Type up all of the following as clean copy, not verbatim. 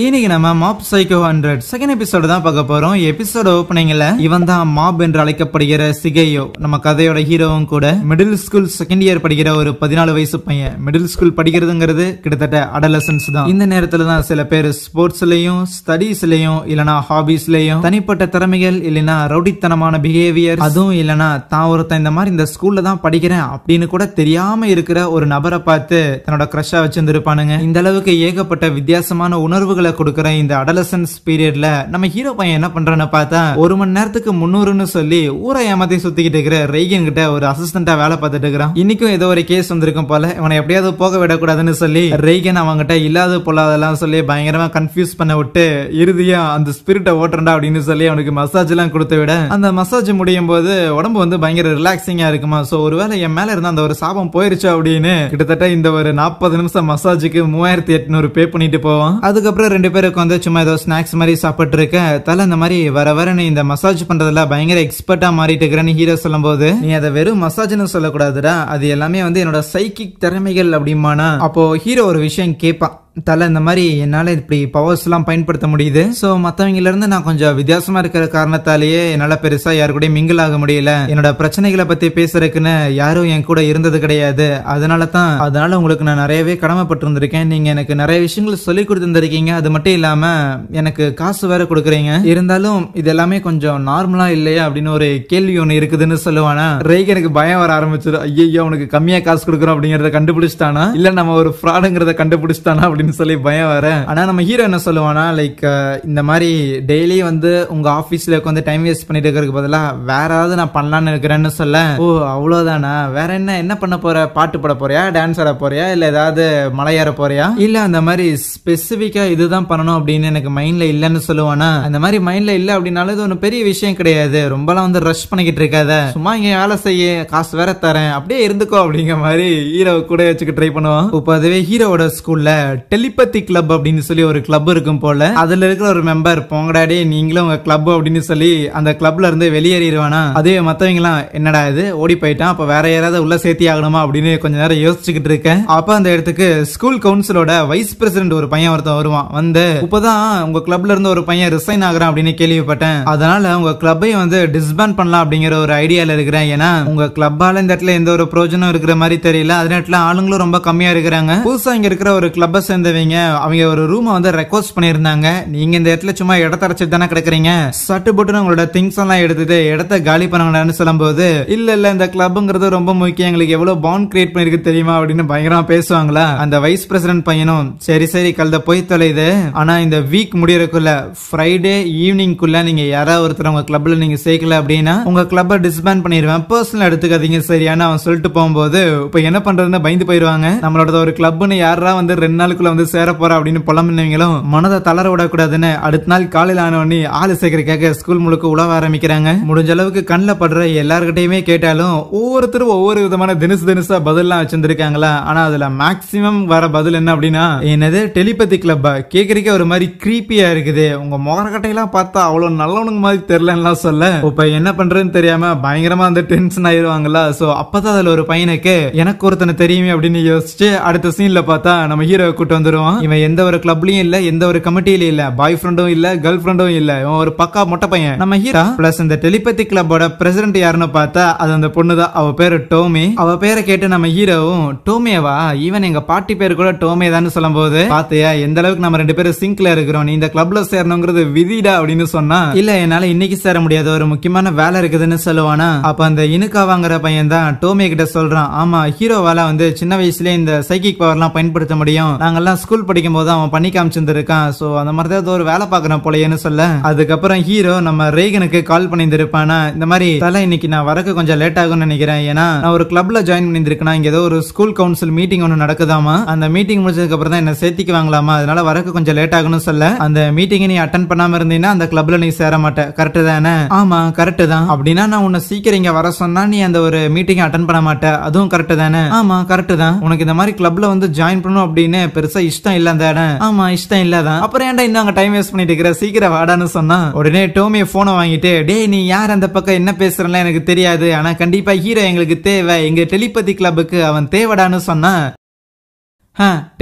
இன்னைக்கு நம்ம mop psycho 100 second episode தான் பார்க்க போறோம். எபிசோட ஓப்பனிங்ல இவன் தான் மாப் என்று அழைக்கப்படுகிற சிகையோ, நம்ம கதையோட ஹீரோவும் கூட. மிடில் ஸ்கூல் செகண்ட் இயர் படிக்கிற ஒரு 14 வயசு பையன். மிடில் ஸ்கூல் படிக்கிறதுங்கிறது கிட்டத்தட்ட அடலசன்ஸ் தான். இந்த நேரத்துல தான் சில பேர் ஸ்போர்ட்ஸ்லயும் ஸ்டடீஸ்லயும் இல்லனா ஹாபிஸ்லயும் தனிப்பட்ட திறமைகள் இல்லனா ரவுடித்தனமான பிஹேவியர், அதுவும் இல்லனா தான் ஒருத்தன் இந்த மாதிரி இந்த ஸ்கூல்ல தான் படிக்கிறேன் அப்படின்னு கூட தெரியாம இருக்கிற ஒரு நபரை பார்த்து தன்னோட கிரஷா வச்சிருந்திருப்பானுங்க. இந்த அளவுக்கு ஏகப்பட்ட வித்தியாசமான உணர்வுகளை கொடுக்கிற இந்த அடலசன்ஸ் பீரியட்ல நம்ம ஹீரோ பையன் என்ன பண்றான்னு பார்த்தா, 1 மணி நேரத்துக்கு 300ன்னு சொல்லி ஊரை ஏமாத்தி சுத்திக்கிட்டு இருக்கிற ரெய்கன் கிட்ட ஒரு அசிஸ்டண்டா வேலை பார்த்துட்டு இருக்கிறான். இன்னைக்கும் ஏதோ ஒரு கேஸ் வந்திருக்கும் போல, இவனை எப்படியாவது போக விடக்கூடாதுன்னு சொல்லி ரெய்கன் அவங்கிட்ட இல்லாத பொல்லாதெல்லாம் சொல்லி பயங்கரமா கன்ஃபியூஸ் பண்ண விட்டு இறுதியா அந்த ஸ்பிரிட்டை ஓட்டுறா அப்படின்னு சொல்லி அவனுக்கு மசாஜ் எல்லாம் கொடுத்து விட, அந்த மசாஜ் முடியும் போது உடம்பு வந்து பயங்கர ரிலாக்ஸிங்கா இருக்குமா. சோ ஒருவேளை என் மேல இருந்த அந்த ஒரு சாபம் போயிருச்சு அப்படின்னு கிட்டத்தட்ட இந்த ஒரு 40 நிமிஷம் மசாஜுக்கு 3800 பே பண்ணிட்டு போவான். அதுக்கப்புறம் 2 பேருக்கு வந்து சும்மா ஏதோ ஸ்நாக்ஸ் மாதிரி சாப்பிட்டு இருக்க தலை இந்த மாதிரி வர நீ இந்த மசாஜ் பண்றதுல பயங்கர எக்ஸ்பர்ட்டா மாறிட்டு இருக்கிறேன்னு ஹீரோ சொல்லும் போது, நீ அதை வெறும் மசாஜ்னு சொல்லக்கூடாதுடா, அது எல்லாமே வந்து என்னோட சைக்கிக் திறமைகள் அப்படிமானா. அப்போ ஹீரோ ஒரு விஷயம் கேட்பான், தலை இந்த மாதிரி என்னால இப்படி பவர்ஸ் எல்லாம் பயன்படுத்த முடியுது. சோ மத்தவங்கல இருந்து நான் கொஞ்சம் வித்தியாசமா இருக்கிற காரணத்தாலேயே என்னால பெருசா யாரு கூட மிங்கிள் ஆக முடியல. என்னோட பிரச்சனைகளை பத்தி பேசுறதுக்குன்னு யாரும் என் கூட இருந்தது கிடையாது. அதனால உங்களுக்கு நான் நிறையவே கடமைப்பட்டு இருந்திருக்கேன். நீங்க எனக்கு நிறைய விஷயங்கள் சொல்லி கொடுத்துருக்கீங்க. அது மட்டும் இல்லாம எனக்கு காசு வேற கொடுக்குறீங்க. இருந்தாலும் இது எல்லாமே கொஞ்சம் நார்மலா இல்லையா அப்படின்னு ஒரு கேள்வி ஒண்ணு இருக்குதுன்னு சொல்லுவானா. ரெய்கனுக்கு பயம் வர ஆரம்பிச்சிடும். ஐயோ உனக்கு கம்மியா காசு கொடுக்குறோம் அப்படிங்கறத கண்டுபிடிச்சிட்டானா, இல்ல நம்ம ஒரு ஃப்ராடுங்கிறத கண்டுபிடிச்சிட்டானா அப்படின்னு சொல்லி பயம் வர. ஆனா நம்ம ஹீரோ என்ன சொல்லுவானா, லைக் இந்த மாதிரி டெய்லி வந்து உங்க ஆபீஸ்ல வந்து டைம் வேஸ்ட் பண்ணிட்டு இருக்கிறதுக்கு பதிலா வேற ஏதாவது நான் பண்ணலான்னு இருக்கிறேன்னு சொல்ல, ஓ அவ்வளவுதானா, வேற என்ன பண்ண போற, பாட்டு பாட போறியா, டான்ஸ் ஆட போறியா, இல்ல ஏதாவது மலையேற போறியா, இல்ல அந்த மாதிரி ஸ்பெசிபிக்கா இதுதான் பண்ணணும் அப்படின்னு எனக்கு மைண்ட்ல இல்லன்னு சொல்லுவானா. அந்த மாதிரி மைண்ட்ல இல்ல அப்படின்னாலும் இது ஒன்னும் பெரிய விஷயம் கிடையாது, ரொம்பலாம் வந்து ரஷ் பண்ணிக்கிட்டு இருக்காத, சும்மா இங்க வேலை செய்ய, காசு வேற தரேன், அப்படியே இருந்துக்கோ அப்படிங்கிற மாதிரி ஹீரோ கூட வச்சுக்க ட்ரை பண்ணுவான். இப்போ அதுவே ஹீரோவோட ஸ்கூல்ல டெலிபதி கிளப் அப்படின்னு சொல்லி ஒரு கிளப் இருக்கும் போல. அதுல இருக்கிற ஒரு மெம்பர், போங்கடாடே நீங்களும் உங்க கிளப் அப்படின்னு சொல்லி அந்த கிளப்ல இருந்து வெளியேறிடுவானா. அதே மத்தவங்க எல்லாம் என்னடா இது ஓடி போயிட்டான், அப்ப வேற யாராவது உள்ள சேர்த்தி ஆகணுமா அப்படின்னு கொஞ்ச நேரம் யோசிச்சுக்கிட்டு இருக்கேன். அப்ப அந்த இடத்துக்கு ஸ்கூல் கவுன்சிலோட வைஸ் பிரசிடென்ட் ஒரு பையன் ஒருத்தன் வருவான். வந்து இப்பதான் உங்க கிளப்ல இருந்து ஒரு பையன் ரிசைன் ஆகுறான் அப்படின்னு கேள்விப்பட்டேன். அதனால உங்க கிளப்பையும் வந்து டிஸ்பேண்ட் பண்ணலாம் அப்படிங்கிற ஒரு ஐடியால இருக்கிறேன். ஏன்னா உங்க கிளப்பால இந்த இடத்துல எந்த ஒரு பிரோஜனம் இருக்கிற மாதிரி தெரியல. அதே நேரத்துல ஆளுங்களும் ரொம்ப கம்மியா இருக்கிறாங்க. புதுசா இங்க இருக்கிற ஒரு கிளப்பை சேர்ந்தவங்க அவங்க ஒரு ரூம் வந்து ரெக்வஸ்ட் பண்ணிருந்தாங்க. நீங்க இந்த இடத்துல சும்மா இடத்த அரைச்சு தானே கிடக்குறீங்க, சட்டு போட்டு உங்களோட திங்ஸ் எல்லாம் எடுத்துட்டு இடத்த காலி பண்ணுங்கன்னு சொல்லும் போது, இல்ல இந்த கிளப்ங்கிறது ரொம்ப முக்கியம், எங்களுக்கு எவ்வளவு பாண்ட் கிரியேட் பண்ணிருக்கு தெரியுமா அப்படின்னு பயங்கரமா பேசுவாங்களா. அந்த வைஸ் பிரசிடென்ட் பையனும் சரி கழுத போய் தொலைது, ஆனா இந்த வீக் முடியறதுக்குள்ள ஃப்ரைடே ஈவினிங்குள்ள நீங்க யாராவது ஒருத்தர் உங்க கிளப்ல நீங்க சேர்க்கல அப்படின்னா உங்க கிளப்பை டிஸ்பேண்ட் பண்ணிடுவேன், பர்சனல் எடுத்துக்காதீங்க சரியான அவன் சொல்லிட்டு போகும்போது, இப்ப என்ன பண்றதுன்னு பயந்து போயிருவாங்க. நம்மளோட ஒரு கிளப்னு யாரா வந்து 2 நாளுக்குள்ள வந்து சேர போற அப்படின்னு புலம்பினவங்களும் மனதை தளர விடக்கூடாதுன்னு அடுத்த நாள் காலையில் ஆனவனி ஆளு சேர்க்கறதுக்காக ஸ்கூல் முழுக்க உழவ ஆரம்பிக்கிறாங்க. முடிஞ்ச அளவுக்கு கண்ணில் படுற எல்லார்கிட்டையுமே கேட்டாலும் ஒவ்வொருத்தரும் ஒவ்வொரு விதமான தினசா பதிலாம் வச்சிருக்காங்களா. ஆனா அதுல மேக்சிமம் வர பதில் என்ன அப்படின்னா, என்னது டெலிபதி கிளப்பா, கேக்குறதுக்கே ஒரு மாதிரி கிரீப்பியா இருக்குது, உங்க முகரக்கட்டையெல்லாம் பார்த்தா அவ்வளவு நல்லவனுங்க மாதிரி தெரியலன்னு சொல்ல, இப்ப என்ன பண்றதுன்னு தெரியாம பயங்கரமா வந்து டென்ஷன் ஆயிருவாங்களா. சோ அப்பதான் அதுல ஒரு பையனுக்கு எனக்கு ஒருத்தனை தெரியுமே அப்படின்னு யோசிச்சு அடுத்த சீன்ல பார்த்தா நம்ம ஹீரோ கூட்டு வந்துருவான். இவன் எந்த ஒரு கிளப்லயும் இல்ல, எந்த ஒரு கமிட்டியிலும் இல்ல, பாய் ஃப்ரெண்டும் இல்ல, கேர்ள் ஃப்ரெண்டும் இல்ல, இவன் ஒரு பக்கா மொட்டை பையன். நம்ம ஹீரோ பிளஸ் இந்த டெலிபதி கிளப்போட பிரசிடென்ட் யாருன்னு பார்த்தா அது அந்த பொண்ணுதான். அவ பேரு டோமி. அவ பேரை கேட்டு நம்ம ஹீரோவும் டோமேவா, ஈவன் எங்க பாட்டி பேரு கூட டோமே தான் சொல்லும் போது, பாத்தியா எந்த அளவுக்கு நம்ம 2 பேரும் சிங்க்ல இருக்கிறோம், நீ இந்த கிளப்ல சேரணுங்கிறது விதிடா அப்படின்னு சொன்னா, இல்ல என்னால இன்னைக்கு சேர முடியாது, ஒரு முக்கியமான வேலை இருக்குதுன்னு சொல்லுவானா. அப்ப அந்த இனுக்கா வாங்குற பையன் தான் டோமே கிட்ட சொல்றான், ஆமா ஹீரோவால வந்து சின்ன வயசுல இந்த சைக்கிக் பவர் எல்லாம் பயன்படுத்த முடியும், நாங்கெல்லாம் ஸ்கூல் படிக்கும் போது அவன் பண்ணி காமிச்சிருக்கான், சோ அந்த மாதிரி தான் ஒரு வேலை பாக்குறேன் போலன்னு சொல்ல, அதுக்கப்புறம் ஹீரோ நம்ம ரேகனுக்கு கால் பண்ணியிருப்பானா, இந்த மாதிரி தலை இன்னைக்கு நான் வரக்கு கொஞ்சம் லேட் ஆகும்னு நினைக்கிறேன், ஏன்னா நான் ஒரு கிளப்ல ஜாயின் பண்ணிருக்கேன், இங்க ஏதோ ஒரு ஸ்கூல் கவுன்சில் மீட்டிங் ஒன்னு நடக்குதாமா, அந்த மீட்டிங் முடிச்சதுக்கு அப்புறம் தான் என்ன சேர்த்திக்கு வாங்கலாமா, அதனால வரக்கு கொஞ்சம் லேட் ஆகும்னு சொல்ல, அந்த மீட்டிங் நீ அட்டென்ட் பண்ணாம இருந்தீங்கன்னா அந்த கிளப்ல நீ சேர மாட்ட, கரெக்ட் தானே? ஆமா கரெக்ட் தான். அப்படின்னா நான் உன்னை சீக்கிரம் இங்க வர சொன்னா நீ அந்த ஒரு மீட்டிங் அட்டென்ட் பண்ண மாட்ட, அதுவும் கரெக்ட் தானே? ஆமா கரெக்ட் தான். உனக்கு இந்த மாதிரி கிளப்ல வந்து ஜாயின் பண்ணணும் அப்படின்னு பெருசா இஷ்டம் இல்ல அந்த இடம். ஆமா இஷ்டம் இல்லதான். அப்புறம் ஏன்டா இன்னும் அங்க டைம் வேஸ்ட் பண்ணிட்டு இருக்கிற, சீக்கிரம் வாடான்னு சொன்னா உடனே டோமி போனை வாங்கிட்டு, டே நீ யார் அந்த பக்கம் என்ன பேசுறல எனக்கு தெரியாது, ஆனா கண்டிப்பா ஹீரோ எங்களுக்கு தேவை, எங்க டெலிபதி கிளப்புக்கு அவன் தேவைடான்னு சொன்னா,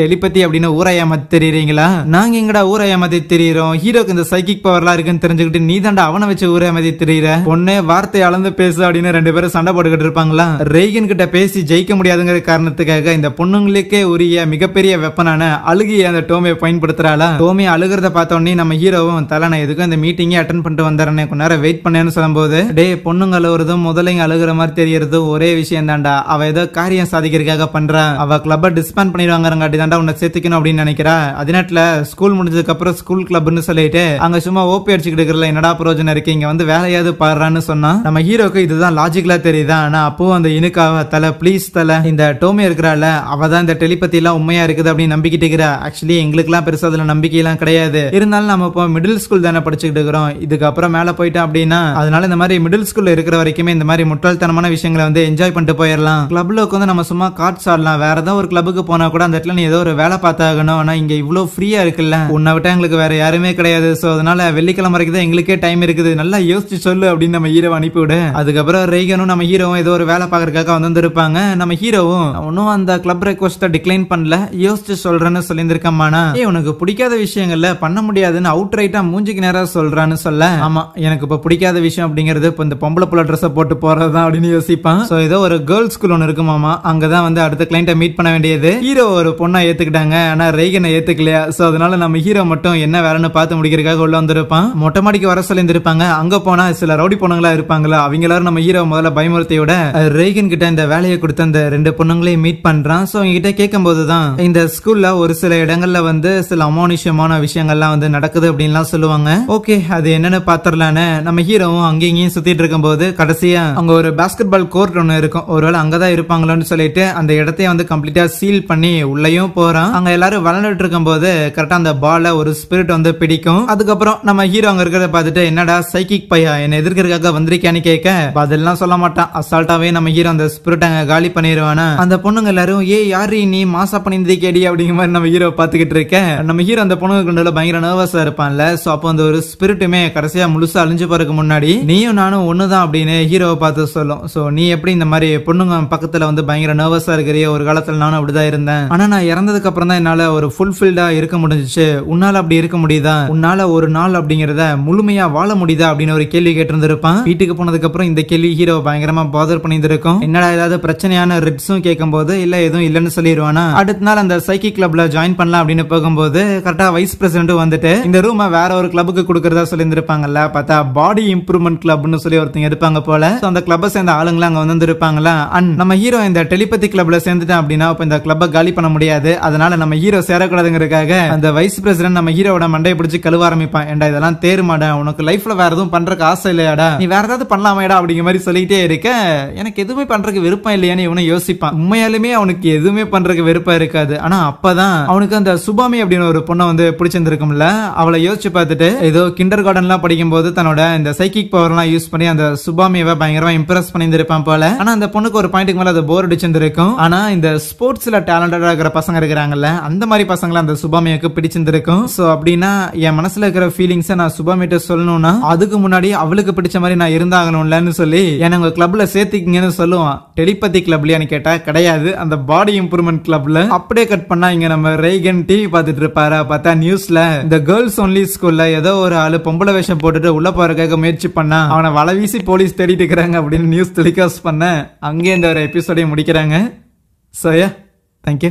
டெலிபதி அப்படின்னு ஊரை ஏமாத்தி தெரியுறீங்களா? நாங்க எங்கடா ஊரை ஏமாத்தி தெரியுறோம்? ஹீரோக்கு இந்த சைக்கிக் பவர்லாம் இருக்குன்னு தெரிஞ்சுக்கிட்டு நீ தாண்டா அவனை வச்சு ஊரை ஏமாத்தி தெரியுற. பொண்ணே வார்த்தை அளந்து பேசு அப்படின்னு 2 பேரும் சண்டை போட்டுக்கிட்டு இருப்பாங்களா? ரெய்கன் கிட்ட பேசி ஜெயிக்க முடியாதுங்கிற காரணத்துக்காக இந்த பொண்ணுங்களுக்கே உரிய மிகப்பெரிய வெப்பனான அழுகிய அந்த டோமியை பயன்படுத்துறாளா? டோமி அழுகிறத பார்த்தோன்னே நம்ம ஹீரோவும் தலை நான் எதுக்கும் இந்த மீட்டிங்கே அட்டன் பண்ணிட்டு வந்துறேன், கொஞ்ச நேரம் வெயிட் பண்ணேன்னு சொல்லும்போது, டே பொண்ணுங்க அழுகுறதும் முதலைங்க அழுகுற மாதிரி தெரியறதும் ஒரே விஷயம் தாண்டா. அவ ஏதோ காரியம் சாதிக்கிறதுக்காக பண்றா. அவ கிளப்பை டிஸ்பேண்ட் பண்ணிடுவாங்க தாண்டா உன்னை சேர்த்துக்கணும் அப்படின்னு நினைக்கிறா. அதே நேரத்துல ஸ்கூல் முடிஞ்சதுக்கு அப்புறம் ஸ்கூல் கிளப்னு சொல்லிட்டு அங்க சும்மா ஓபி அடிச்சுக்கிட்டு இருக்கல, என்னடா பிரயோஜனம் இருக்கு, இங்க வந்து வேலையாவது பாடுறான்னு சொன்னா நம்ம ஹீரோக்கு இதுதான் லாஜிக்கலா தெரியுதா? ஆனா அப்போ அந்த இனுக்காவ தலை ப்ளீஸ் தலை, இந்த டோமி இருக்கிறாள் அவதான் இந்த டெலிபதி எல்லாம் உண்மையா இருக்குது அப்படின்னு நம்பிக்கிட்டு இருக்கிறா. ஆக்சுவலி எங்களுக்கு எல்லாம் பெருசா அதுல நம்பிக்கை எல்லாம் கிடையாது. இருந்தாலும் நம்ம இப்போ மிடில் ஸ்கூல் தானே படிச்சுக்கிட்டு இருக்கிறோம். இதுக்கப்புறம் மேல போயிட்டோம் அப்படின்னா அதனால இந்த மாதிரி மிடில் ஸ்கூல்ல இருக்கிற வரைக்குமே இந்த மாதிரி முட்டாள்தனமான விஷயங்களை வந்து என்ஜாய் பண்ணிட்டு போயிடலாம். கிளப்ல உட்காந்து நம்ம சும்மா கார்ட்ஸ் ஆடலாம். வேற ஏதாவது ஒரு கிளப்புக்கு போனா கூட அந்த இடத்துல நீ ஏதோ ஒரு வேலை பார்த்தாகணும். ஆனா இங்க இவ்வளவு ஃப்ரீயா இருக்குல்ல, உன்னை விட்டா எங்களுக்கு வேற யாருமே கிடையாது. சோ அதனால வெள்ளிக்கிழமை வரைக்கும் தான் எங்களுக்கே டைம் இருக்குது, நல்லா யோசிச்சு சொல்லு அப்படின்னு நம்ம ஹீரோ அனுப்பிவிடு. அதுக்கப்புறம் ரெய்கனும் நம்ம ஹீரோவும் ஏதோ ஒரு வேலை பார்க்கறதுக்காக வந்திருப்பாங்க. நம்ம ஹீரோவும் அவனும் அந்த கிளப் ரெக்வஸ்ட டிக்ளைன் பண்ணல, யோசிச்சு சொல்றேன்னு சொல்லியிருக்கமானா, உனக்கு பிடிக்காத விஷயங்கள்ல பண்ண முடியாதுன்னு அவுட் ரைட்டா மூஞ்சிக்கு நேரா சொல்றான்னு சொல்ல, ஆமா எனக்கு இப்ப பிடிக்காத விஷயம் அப்படிங்கிறது இப்ப இந்த பொம்பளை புள்ள ட்ரெஸ் போட்டு போறதுதான் அப்படின்னு யோசிப்பான். சோ ஏதோ ஒரு கேர்ள்ஸ் ஸ்கூல் ஒன்னு இருக்குமாமா, அங்கதான் வந்து அடுத்த கிளைண்ட்டை மீட் பண்ண வேண்டியது. ஹீரோ ஒரு பொண்ணா ஏத்துக்கிட்டாங்க, ஆனா ரெய்கனை ஏத்துக்கலையா. சோ அதனால நம்ம ஹீரோ மட்டும் என்ன வேலைன்னு பார்த்து முடிக்கிறதுக்காக உள்ள வந்திருப்பான். மொட்டை மாடிக்கு வர சொல்லி இருப்பாங்க. அங்க போனா சில ரவுடி பொண்ணுங்களா இருப்பாங்களா, அவங்க எல்லாரும் நம்ம ஹீரோ முதல்ல பயமுறுத்தியோட ரெய்கன் கிட்ட இந்த வேலையை கொடுத்த அந்த 2 பொண்ணுங்களையும் மீட் பண்றான். சோ அவங்க கிட்ட கேட்கும் போதுதான் இந்த ஸ்கூல்ல ஒரு சில இடங்கள்ல வந்து சில அமானுஷ்யமான விஷயங்கள்லாம் வந்து நடக்குது அப்படின்லாம் சொல்லுவாங்க. ஓகே அது என்னன்னு பாத்திரலான்னு நம்ம ஹீரோவும் அங்கேயும் சுத்திட்டு இருக்கும் போது கடைசியா அங்க ஒரு பாஸ்கெட் பால் கோர்ட் ஒன்னு இருக்கும். ஒருவேளை அங்கதான் இருப்பாங்களோன்னு சொல்லிட்டு அந்த இடத்தையே வந்து கம்ப்ளீட்டா சீல் பண்ணி உள்ளேயும் போறான். அங்க எல்லாரும் விளையாண்டுட்டு இருக்கும் போது கரெக்டா அந்த பால ஒரு ஸ்பிரிட் வந்து பிடிக்கும். அதுக்கப்புறம் நம்ம ஹீரோ அங்க இருக்கிறத பார்த்துட்டு என்னடா சைக்கிக் பையா என்ன எதிர்க்கிறதுக்காக வந்திருக்கியான்னு கேட்க அதெல்லாம் சொல்ல மாட்டான். அசால்ட்டாவே நம்ம ஹீரோ அந்த ஸ்பிரிட் அங்க காலி பண்ணிடுவானா. அந்த பொண்ணுங்க எல்லாரும் யாரு நீ மாசா பண்ணிருந்தே கேடி அப்படிங்கிற மாதிரி நம்ம ஹீரோ பாத்துக்கிட்டு இருக்க. நம்ம ஹீரோ அந்த பொண்ணுங்க கொண்டு பயங்கர நர்வஸா இருப்பான்ல. சோ அப்போ அந்த ஒரு ஸ்பிரிட்டுமே கடைசியா முழுசா அழிஞ்சு போறதுக்கு முன்னாடி நீயும் நானும் ஒண்ணுதான் அப்படின்னு ஹீரோவை பார்த்து சொல்லும். சோ நீ எப்படி இந்த மாதிரி பொண்ணுங்க பக்கத்துல வந்து பயங்கர நர்வஸா இருக்கிறிய, ஒரு காலத்துல நானும் அப்படிதான் இருந்தேன், ஆனா நான் இறந்ததுக்கு அப்புறம் தான் என்னால ஒரு ஃபுல்ஃபில்டா இருக்க முடிஞ்சிச்சு. உன்னால அப்படி இருக்க முடியுதா? உன்னால ஒரு நாள் அப்படிங்கறத முழுமையா வாழ முடியுதா அப்படின்னு ஒரு கேள்வி கேட்டிருந்திருப்பான். வீட்டுக்கு போனதுக்கு அப்புறம் இந்த கேள்வி ஹீரோ பயங்கரமா பாதர் பண்ணியிருக்கும். என்னடா ஏதாவது பிரச்சனையான ரெட்ஸும் கேட்கும் போது இல்ல எதுவும் இல்லன்னு சொல்லிடுவானா. அடுத்த நாள் அந்த சைக்கிக் கிளப்ல ஜாயின் பண்ணலாம் அப்படின்னு போகும்போது கரெக்டா வைஸ் பிரசிடென்ட் வந்துட்டு இந்த ரூமை வேற ஒரு கிளப்புக்கு கொடுக்கறதா சொல்லியிருந்திருப்பாங்கல்ல. பார்த்தா பாடி இம்ப்ரூவ்மெண்ட் கிளப்னு சொல்லி ஒருத்தங்க இருப்பாங்க போல. அந்த கிளப்பை சேர்ந்த ஆளுங்களா அங்க வந்து இருப்பாங்களா. அண்ட் நம்ம ஹீரோ இந்த டெலிபதி கிளப்ல சேர்ந்துட்டான் அப்படின்னா இந்த கிளப்பை காலி பண்ண முடியாது. அதனால நம்ம ஹீரோ சேரக்கூடாதுங்கிறதுக்காக அந்த வைஸ் பிரசிடென்ட் நம்ம ஹீரோட மண்டையை பிடிச்சு கழுவ ஆரம்பிப்பான். ஏண்டா இதெல்லாம் தேருமாடா, உனக்கு லைஃப்ல வேற எதுவும் பண்றதுக்கு ஆசை இல்லையாடா, நீ வேற ஏதாவது பண்ணலாமேடா அப்படிங்கிற மாதிரி சொல்லிட்டே இருக்க. எனக்கு எதுவுமே பண்றதுக்கு விருப்பம் இல்லையான்னு இவனை யோசிப்பான். உண்மையாலுமே அவனுக்கு எதுவுமே பண்றதுக்கு விருப்பம் இருக்காது. ஆனா அப்பதான் அவனுக்கு அந்த சுபாமி அப்படின்னு ஒரு பொண்ணை வந்து பிடிச்சிருந்திருக்கும்ல. அவளை யோசிச்சு பார்த்துட்டு ஏதோ கிண்டர் கார்டன்லாம் படிக்கும் போது தன்னோட இந்த சைக்கிக் பவர் எல்லாம் யூஸ் பண்ணி அந்த சுபாமியை பயங்கரமா இம்ப்ரெஸ் பண்ணியிருப்பான் போல. ஆனா அந்த பொண்ணுக்கு ஒரு பாயிண்ட்க்கு மேல அது போர் அடிச்சிருந்திருக்கும். ஆனா இந்த ஸ்போர்ட்ஸ்ல டேலண்டடா இருக்கிற பசங்க இருக்கிறாங்கல்ல, அந்த மாதிரி பசங்களை அந்த சுபாமியாக்கு பிடிச்சிருந்திருக்கும். சோ அப்படின்னா என் மனசுல இருக்கிற ஃபீலிங்ஸை நான் சுபாமிட்ட சொல்லணும்னா அதுக்கு முன்னாடி அவளுக்கு பிடிச்ச மாதிரி நான் இருந்தாகணும்லன்னு சொல்லி என்ன உங்க கிளப்ல சேர்த்துக்கிங்கன்னு சொல்லுவான். டெலிபதி கிளப்லயான்னு கேட்டா கிடையாது, அந்த பாடி இம்ப்ரூவ்மெண்ட் கிளப்ல. அப்படியே கட் பண்ணா இங்க நம்ம ரெய்கன் டிவி பார்த்துட்டு இருப்பாரா. பார்த்தா நியூஸ்ல இந்த கேர்ள்ஸ் ஒன்லி ஸ்கூல்ல ஏதோ ஒரு ஆளு பொம்பளை வேஷம் போட்டுட்டு உள்ள போறதுக்காக முயற்சி பண்ணா அவனை வலை வீசி போலீஸ் தேடிட்டு இருக்கிறாங்க அப்படின்னு நியூஸ் டெலிகாஸ்ட் பண்ண அங்கே இந்த ஒரு எபிசோடையும் முடிக்கிறாங்க. So yeah, thank you.